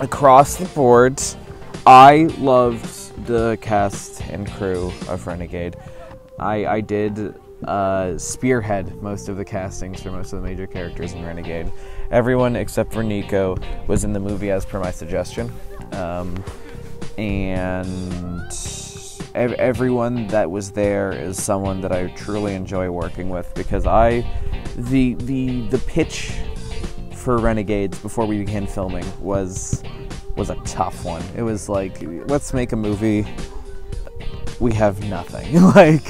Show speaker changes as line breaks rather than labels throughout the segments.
across the board, I loved the cast and crew of Renegade. I did spearhead most of the castings for most of the major characters in Renegade. Everyone except for Nico was in the movie as per my suggestion. And everyone that was there is someone that I truly enjoy working with, because the pitch for Renegades before we began filming was a tough one. It was like, let's make a movie. We have nothing. Like,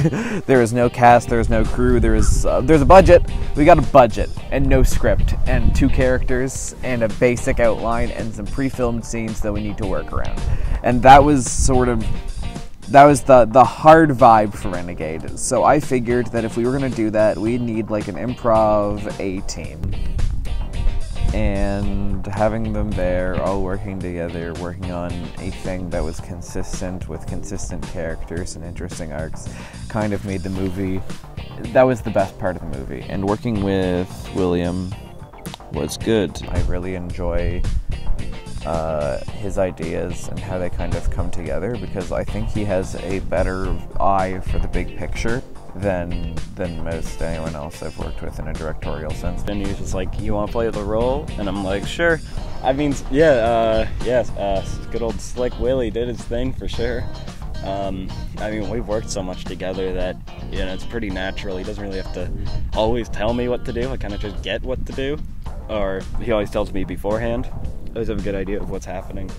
there is no cast, there is no crew, there's a budget. We got a budget and no script and 2 characters and a basic outline and some pre-filmed scenes that we need to work around. And that was the hard vibe for Renegade. So I figured that if we were gonna do that, we'd need like an improv A team. And having them there, all working together, working on a thing that was consistent with consistent characters and interesting arcs, kind of made the movie, that was the best part of the movie. And working with William was good. I really enjoy his ideas and how they kind of come together, because I think he has a better eye for the big picture than most anyone else I've worked with in a directorial sense.
And he was just like, you want to play the role? And I'm like, sure. I mean, good old Slick Willie did his thing for sure. I mean, we've worked so much together that, you know, it's pretty natural. He doesn't really have to always tell me what to do. I kind of just get what to do. Or he always tells me beforehand. I always have a good idea of what's happening.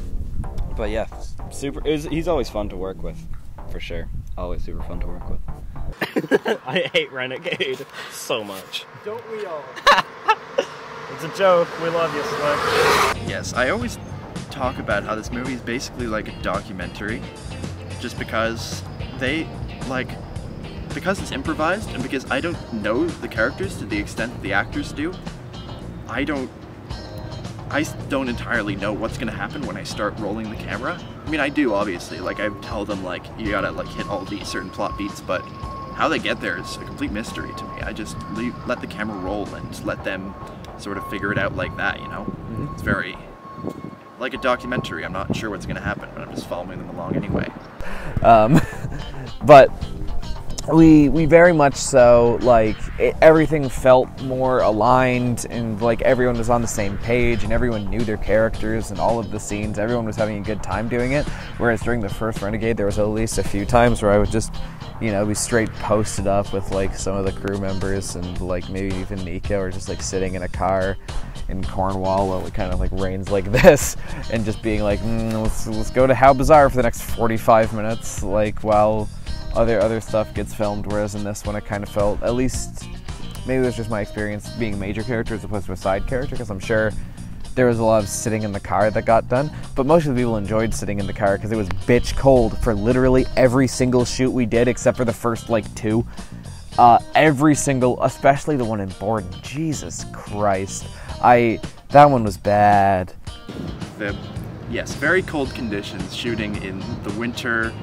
But yeah, he's always fun to work with, for sure. Always super fun to work with. I hate Renegade so much.
Don't we all?
It's a joke. We love you, Slick.
Yes, I always talk about how this movie is basically like a documentary, just because because it's improvised and because I don't know the characters to the extent that the actors do. I don't entirely know what's gonna happen when I start rolling the camera. I mean, I do, obviously. Like, I tell them, like, you gotta like hit all these certain plot beats, but how they get there is a complete mystery to me. I just let the camera roll and let them sort of figure it out like that, you know? Mm-hmm. It's very like a documentary. I'm not sure what's gonna happen, but I'm just following them along anyway.
But we very much so, like, everything felt more aligned, and like everyone was on the same page and everyone knew their characters and all of the scenes. Everyone was having a good time doing it, whereas during the first Renegade there was at least a few times where I would just, you know, be straight posted up with like some of the crew members and like maybe even Nico, or just like sitting in a car in Cornwall while it kind of like rains like this and just being like, let's go to How Bizarre for the next 45 minutes, like, while other stuff gets filmed. Whereas in this one it kind of felt, at least maybe it was just my experience being a major character as opposed to a side character, because I'm sure there was a lot of sitting in the car that got done, but most of the people enjoyed sitting in the car because it was bitch cold for literally every single shoot we did except for the first like 2. Every single, especially the one in Borden, Jesus Christ, that one was bad.
Yes, very cold conditions, shooting in the winter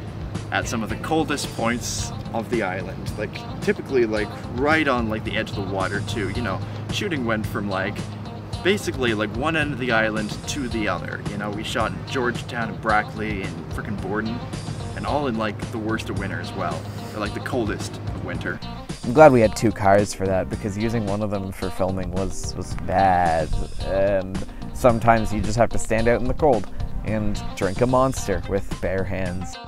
at some of the coldest points of the island, like typically like right on like the edge of the water too, you know. Shooting went from like basically like one end of the island to the other, you know. We shot in Georgetown and Brackley and frickin' Borden, and all in like the worst of winter as well, or like the coldest of winter.
I'm glad we had 2 cars for that, because using one of them for filming was bad, and sometimes you just have to stand out in the cold and drink a Monster with bare hands.